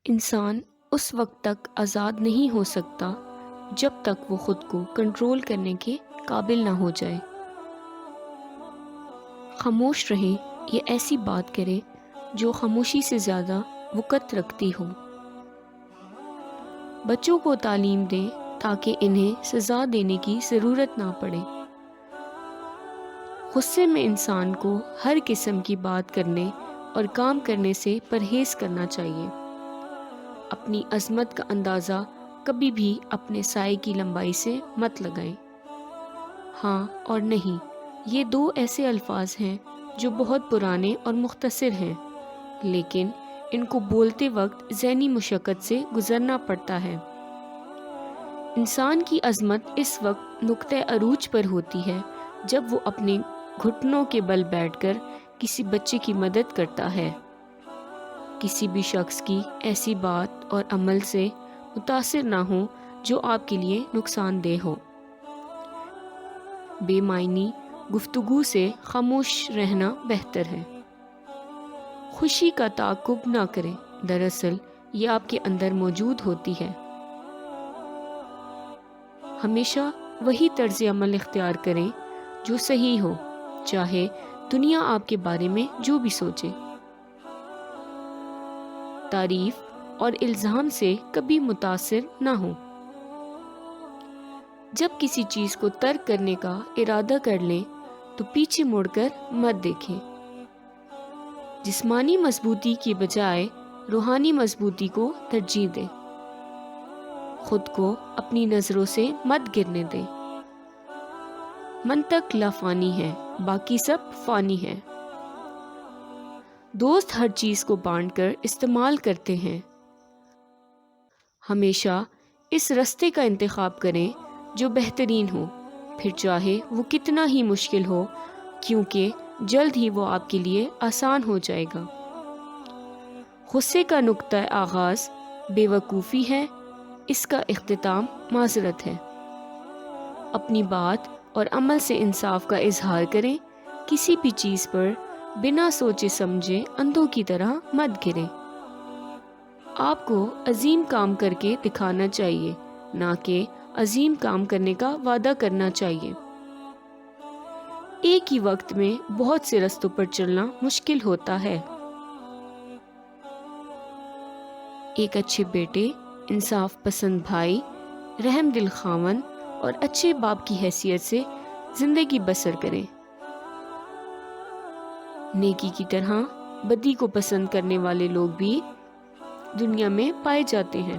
انسان اس وقت تک آزاد نہیں ہو سکتا جب تک وہ خود کو کنٹرول کرنے کے قابل نہ ہو جائے۔ خاموش رہے یہ ایسی بات کرے جو خاموشی سے زیادہ وقت رکھتی ہو۔ بچوں کو تعلیم دیں تاکہ انہیں سزا دینے کی ضرورت نہ پڑے۔ غصے میں انسان کو ہر قسم کی بات کرنے اور کام کرنے سے پرہیز کرنا چاہیے۔ اپنی عظمت کا اندازہ کبھی بھی اپنے سائے کی لمبائی سے مت لگائیں۔ ہاں اور نہیں، یہ دو ایسے الفاظ ہیں جو بہت پرانے اور مختصر ہیں، لیکن ان کو بولتے وقت ذہنی مشقت سے گزرنا پڑتا ہے۔ انسان کی عظمت اس وقت نقطہ عروج پر ہوتی ہے جب وہ اپنے گھٹنوں کے بل بیٹھ کر کسی بچے کی مدد کرتا ہے، کسی بھی شخص کی ایسی بات اور عمل سے متاثر نہ ہو جو آپ کے لیے نقصان دہ ہو۔ بے معنی گفتگو سے خاموش رہنا بہتر ہے۔ خوشی کا تعاقب نہ کریں، دراصل یہ آپ کے اندر موجود ہوتی ہے۔ ہمیشہ وہی طرز عمل اختیار کریں جو صحیح ہو، چاہے دنیا آپ کے بارے میں جو بھی سوچے۔ تعریف اور الزام سے کبھی متاثر نہ ہوں۔ جب کسی چیز کو ترک کرنے کا ارادہ کر لیں تو پیچھے مڑ کر مت دیکھیں۔ جسمانی مضبوطی کی بجائے روحانی مضبوطی کو ترجیح دیں۔ خود کو اپنی نظروں سے مت گرنے دیں۔ منطق لافانی ہے، باقی سب فانی ہے۔ دوست ہر چیز کو بانٹ کر استعمال کرتے ہیں۔ ہمیشہ اس راستے کا انتخاب کریں جو بہترین ہو، پھر چاہے وہ کتنا ہی مشکل ہو، کیونکہ جلد ہی وہ آپ کے لیے آسان ہو جائے گا۔ غصے کا نقطہ آغاز بے وقوفی ہے، اس کا اختتام معذرت ہے۔ اپنی بات اور عمل سے انصاف کا اظہار کریں، کسی بھی چیز پر بنا سوچے سمجھے اندھوں کی طرح مت گریں۔ آپ کو عظیم کام کر کے دکھانا چاہیے، نہ کہ عظیم کام کرنے کا وعدہ کرنا چاہیے۔ ایک ہی وقت میں بہت سے رستوں پر چلنا مشکل ہوتا ہے۔ ایک اچھے بیٹے، انصاف پسند بھائی، رحم دل خاوند اور اچھے باپ کی حیثیت سے زندگی بسر کریں۔ نیکی کی طرح بدی کو پسند کرنے والے لوگ بھی دنیا میں پائے جاتے ہیں۔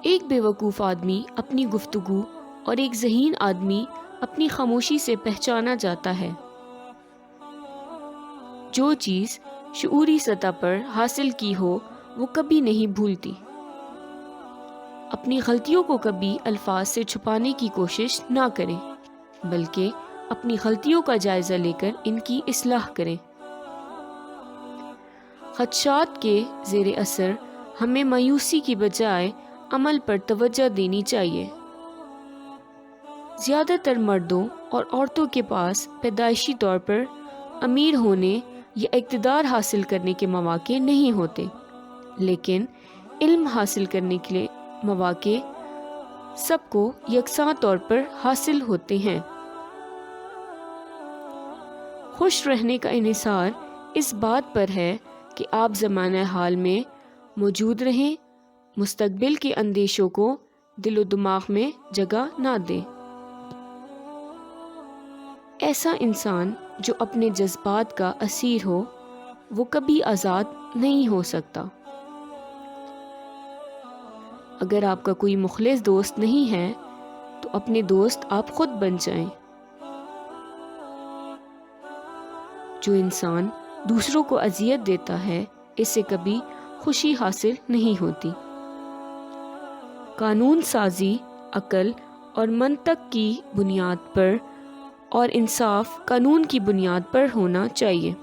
ایک بے وقوف آدمی اپنی گفتگو اور ایک ذہین آدمی اپنی خاموشی سے پہچانا جاتا ہے۔ جو چیز شعوری سطح پر حاصل کی ہو وہ کبھی نہیں بھولتی۔ اپنی غلطیوں کو کبھی الفاظ سے چھپانے کی کوشش نہ کریں، بلکہ اپنی غلطیوں کا جائزہ لے کر ان کی اصلاح کریں۔ خدشات کے زیر اثر ہمیں مایوسی کی بجائے عمل پر توجہ دینی چاہیے۔ زیادہ تر مردوں اور عورتوں کے پاس پیدائشی طور پر امیر ہونے یا اقتدار حاصل کرنے کے مواقع نہیں ہوتے، لیکن علم حاصل کرنے کے لیے مواقع سب کو یکساں طور پر حاصل ہوتے ہیں۔ خوش رہنے کا انحصار اس بات پر ہے کہ آپ زمانہ حال میں موجود رہیں، مستقبل کے اندیشوں کو دل و دماغ میں جگہ نہ دیں۔ ایسا انسان جو اپنے جذبات کا اسیر ہو وہ کبھی آزاد نہیں ہو سکتا۔ اگر آپ کا کوئی مخلص دوست نہیں ہے تو اپنے دوست آپ خود بن جائیں۔ جو انسان دوسروں کو اذیت دیتا ہے اسے کبھی خوشی حاصل نہیں ہوتی۔ قانون سازی عقل اور منطق کی بنیاد پر اور انصاف قانون کی بنیاد پر ہونا چاہیے۔